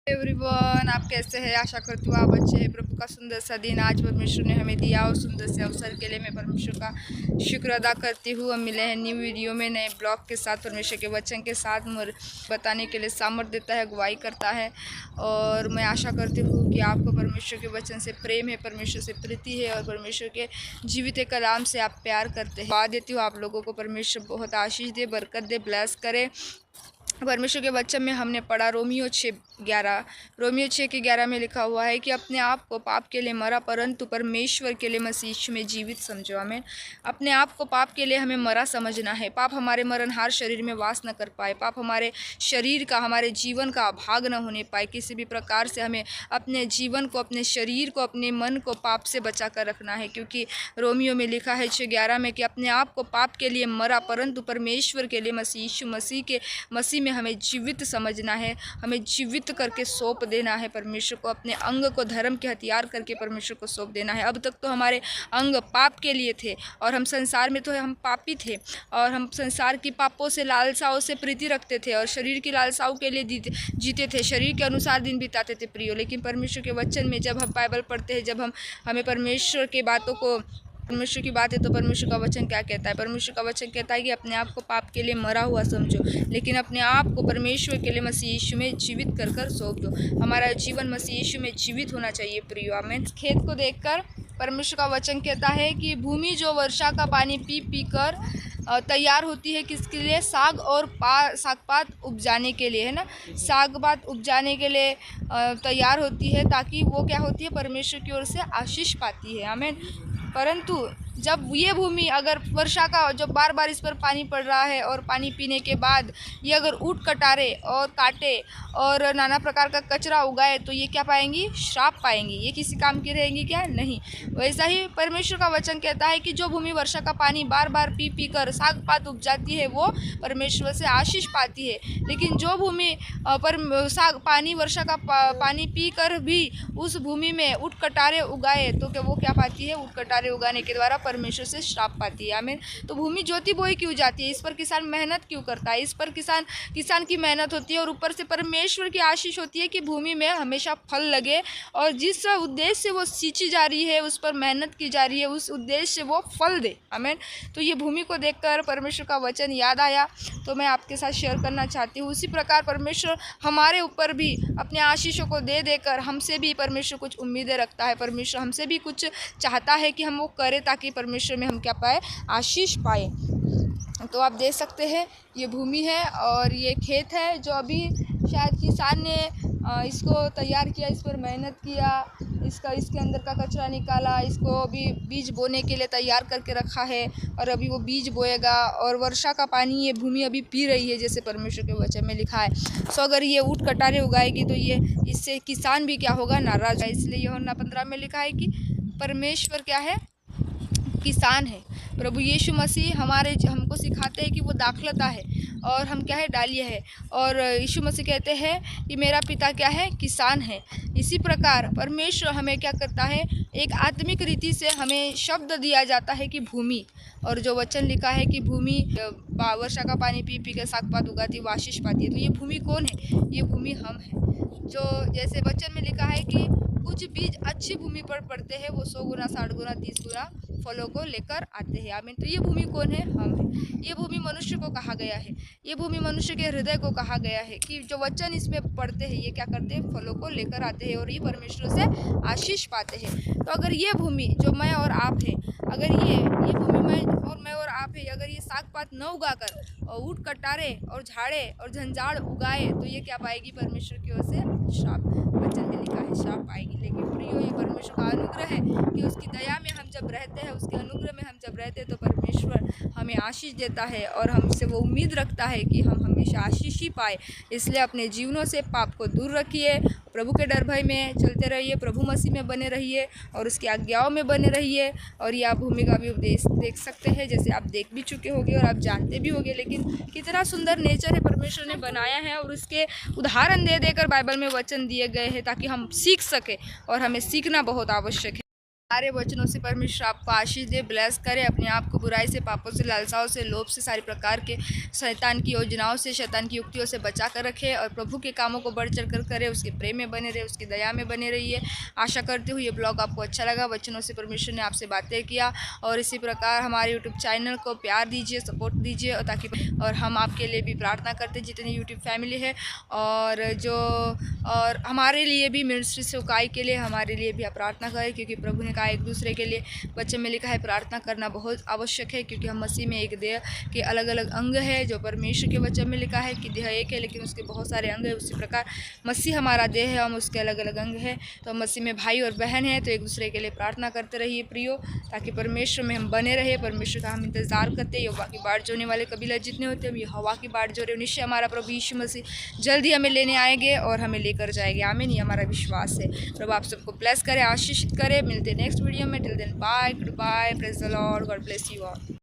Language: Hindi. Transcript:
एवरीवन, आप कैसे हैं? आशा करती हूँ आप अच्छे हैं। प्रभु का सुंदर सा दिन आज परमेश्वर ने हमें दिया और सुंदर से अवसर के लिए मैं परमेश्वर का शुक्र अदा करती हूँ। हम मिले हैं न्यू वीडियो में नए ब्लॉग के साथ, परमेश्वर के वचन के साथ बताने के लिए सामर्थ्य देता है, अगुवाई करता है। और मैं आशा करती हूँ कि आपको परमेश्वर के वचन से प्रेम है, परमेश्वर से प्रीति है और परमेश्वर के जीवित कलाम से आप प्यार करते हैं। बात देती हूँ आप लोगों को परमेश्वर बहुत आशीष दे, बरकत दे, ब्लेस करे। परमेश्वर के वचन में हमने पढ़ा रोमियो 6:11 में लिखा हुआ है कि अपने आप को पाप के लिए मरा परंतु परमेश्वर के लिए मसीह यीशु में जीवित समझो। आमीन। अपने आप को पाप के लिए हमें मरा समझना है। पाप हमारे मरणहार शरीर में वास न कर पाए, पाप हमारे शरीर का, हमारे जीवन का भाग न होने पाए। किसी भी प्रकार से हमें अपने जीवन को, अपने शरीर को, अपने मन को पाप से बचा कर रखना है, क्योंकि रोमियो में लिखा है 6:11 में कि अपने आप को पाप के लिए मरा परंतु परमेश्वर के लिए मसीह यीशु मसीह में हमें जीवित समझना है, हमें जीवित करके सौंप देना है। परमेश्वर को अपने अंग को धर्म के हथियार करके परमेश्वर को सौंप देना है। अब तक तो हमारे अंग पाप के लिए थे और हम संसार में तो हम पापी थे और हम संसार की पापों से, लालसाओं से प्रीति रखते थे और शरीर की लालसाओं के लिए जीते थे, शरीर के अनुसार दिन बिताते थे प्रियो। लेकिन परमेश्वर के वचन में जब हम बाइबल पढ़ते हैं, जब हमें परमेश्वर की बातों को, परमेश्वर की बात है तो परमेश्वर का वचन क्या कहता है? परमेश्वर का वचन कहता है कि अपने आप को पाप के लिए मरा हुआ समझो, लेकिन अपने आप को परमेश्वर के लिए मसीह यीशु में जीवित कर सौंप दो। हमारा जीवन मसीह यीशु में जीवित होना चाहिए प्रियो। आमीन। खेत को देखकर परमेश्वर का वचन कहता है कि भूमि जो वर्षा का पानी पी कर तैयार होती है, किसके लिए? साग और साग पात उपजाने के लिए, है ना। साग पात उपजाने के लिए तैयार होती है ताकि वो क्या होती है? परमेश्वर की ओर से आशीष पाती है। आमीन। परंतु जब ये भूमि अगर वर्षा का जो बार बार इस पर पानी पड़ रहा है और पानी पीने के बाद ये अगर ऊट कटारे और काटे और नाना प्रकार का कचरा उगाए तो ये क्या पाएंगी? श्राप पाएंगी। ये किसी काम की रहेंगी क्या? नहीं। वैसा ही परमेश्वर का वचन कहता है कि जो भूमि वर्षा का पानी बार बार पी कर साग पात उपजाती है वो परमेश्वर से आशीष पाती है। लेकिन जो भूमि वर्षा का पानी पी कर भी उस भूमि में ऊट कटारे उगाए तो क्या वो क्या पाती है? ऊट कटारे उगाने के द्वारा परमेश्वर से श्राप पाती है। आमीन। तो भूमि ज्योति बोई क्यों जाती है? इस पर किसान मेहनत क्यों करता है? इस पर किसान की मेहनत होती है और ऊपर से परमेश्वर की आशीष होती है कि भूमि में हमेशा फल लगे और जिस उद्देश्य से वो सींची जा रही है, उस पर मेहनत की जा रही है, उस उद्देश्य से वो फल दे। आमीन। तो ये भूमि को देखकर परमेश्वर का वचन याद आया तो मैं आपके साथ शेयर करना चाहती हूँ। उसी प्रकार परमेश्वर हमारे ऊपर भी अपने आशीषों को दे देकर हमसे भी परमेश्वर कुछ उम्मीदें रखता है। परमेश्वर हमसे भी कुछ चाहता है कि हम वो करें ताकि परमेश्वर में हम क्या पाए? आशीष पाए। तो आप देख सकते हैं ये भूमि है और ये खेत है जो अभी शायद किसान ने इसको तैयार किया, इस पर मेहनत किया, इसके अंदर का कचरा निकाला, इसको अभी बीज बोने के लिए तैयार करके रखा है और अभी वो बीज बोएगा और वर्षा का पानी ये भूमि अभी पी रही है जैसे परमेश्वर के वचन में लिखा है। सो अगर ये ऊट कटारे उगाएगी तो ये इससे किसान भी क्या होगा? नाराज है। इसलिए यूहन्ना 15 में लिखा है कि परमेश्वर क्या है? किसान है। प्रभु यीशु मसीह हमको सिखाते हैं कि वो दाखलता है और हम क्या है? डालिए है। और यीशु मसीह कहते हैं कि मेरा पिता क्या है? किसान है। इसी प्रकार परमेश्वर हमें क्या करता है? एक आत्मिक रीति से हमें शब्द दिया जाता है कि भूमि, और जो वचन लिखा है कि भूमि वर्षा का पानी पी कर साग पात उगाती, वो आशीष पाती है। तो ये भूमि कौन है? ये भूमि हम हैं। जो जैसे वचन में लिखा है कि कुछ बीज अच्छी भूमि पर पड़ते हैं, वो 100 गुना, 60 गुना, 30 गुना फलों को लेकर आते हैं। आमीन। तो ये भूमि कौन है? हम हैं। ये भूमि मनुष्य को कहा गया है, ये भूमि मनुष्य के हृदय को कहा गया है कि जो वचन इसमें पढ़ते हैं ये क्या करते हैं? फलों को लेकर आते हैं और ये परमेश्वर से आशीष पाते हैं। तो अगर ये भूमि जो मैं और आप है, अगर ये भूमि मैं और आप है, अगर ये साग पात न उगाकर और ऊट कटारे और झाड़े और झंझाड़ उगाए तो ये क्या पाएगी? परमेश्वर की ओर से श्राप। वचन में लिखा है श्राप पाएगी। लेकिन प्रियो, ये परमेश्वर का अनुग्रह है कि उसकी दया में हम जब रहते हैं, उसके अनुग्रह में हम जब रहते हैं तो परमेश्वर हमें आशीष देता है और हमसे वो उम्मीद रखता है कि हम हमेशा आशीष ही पाए। इसलिए अपने जीवनों से पाप को दूर रखिए, प्रभु के डर भय में चलते रहिए, प्रभु मसीह में बने रहिए और उसकी आज्ञाओं में बने रहिए। और ये आप भूमि का भी उपदेश देख सकते हैं, जैसे आप देख भी चुके होंगे और आप जानते भी होंगे। लेकिन कितना सुंदर नेचर है परमेश्वर ने बनाया है और उसके उदाहरण दे देकर बाइबल में वचन दिए गए हैं ताकि हम सीख सके और हमें सीखना बहुत आवश्यक है। सारे वचनों से परमेश्वर आपको आशीष दे, ब्लेस करे, अपने आप को बुराई से, पापों से, लालसाओं से, लोभ से, सारी प्रकार के शैतान की योजनाओं से, शैतान की युक्तियों से बचा कर रखे और प्रभु के कामों को बढ़ चढ़ कर करे, उसके प्रेम में बने रहे, उसकी दया में बने रहिए। आशा करती हूँ ये ब्लॉग आपको अच्छा लगा, वचनों से परमेश्वर ने आपसे बातें किया। और इसी प्रकार हमारे यूट्यूब चैनल को प्यार दीजिए, सपोर्ट दीजिए, और ताकि और हम आपके लिए भी प्रार्थना करते जितनी यूट्यूब फैमिली है, और हमारे लिए भी मिनिस्ट्री सेवकाई के लिए हमारे लिए भी आप प्रार्थना करें, क्योंकि प्रभु ने कहा एक दूसरे के लिए वचन में लिखा है प्रार्थना करना बहुत आवश्यक है, क्योंकि हम मसीह में एक देह के अलग अलग अंग है। जो परमेश्वर के वचन में लिखा है कि देह एक है लेकिन उसके बहुत सारे अंग है, उसी प्रकार मसीह हमारा देह है, हम उसके अलग अलग अंग है। तो हम मसीह में भाई और बहन है, तो एक दूसरे के लिए प्रार्थना करते रहिए प्रियो, ताकि परमेश्वर में हम बने रहे। परमेश्वर का हम इंतजार करते हैं। यहोवा की बाट जोड़ने वाले कभी लज्जित नहीं होते, हम यहोवा की बाट जोड़े, निश्चय हमारा प्रभु यीशु मसीह जल्दी हमें लेने आएंगे और हमें लेकर जाएंगे। आमीन, ये हमारा विश्वास है। प्रभु आप सबको ब्लेस करे, आशीषित करे। मिलते हैं नेक्स्ट वीडियो में। Till then bye, good bye, praise the Lord, God bless you all.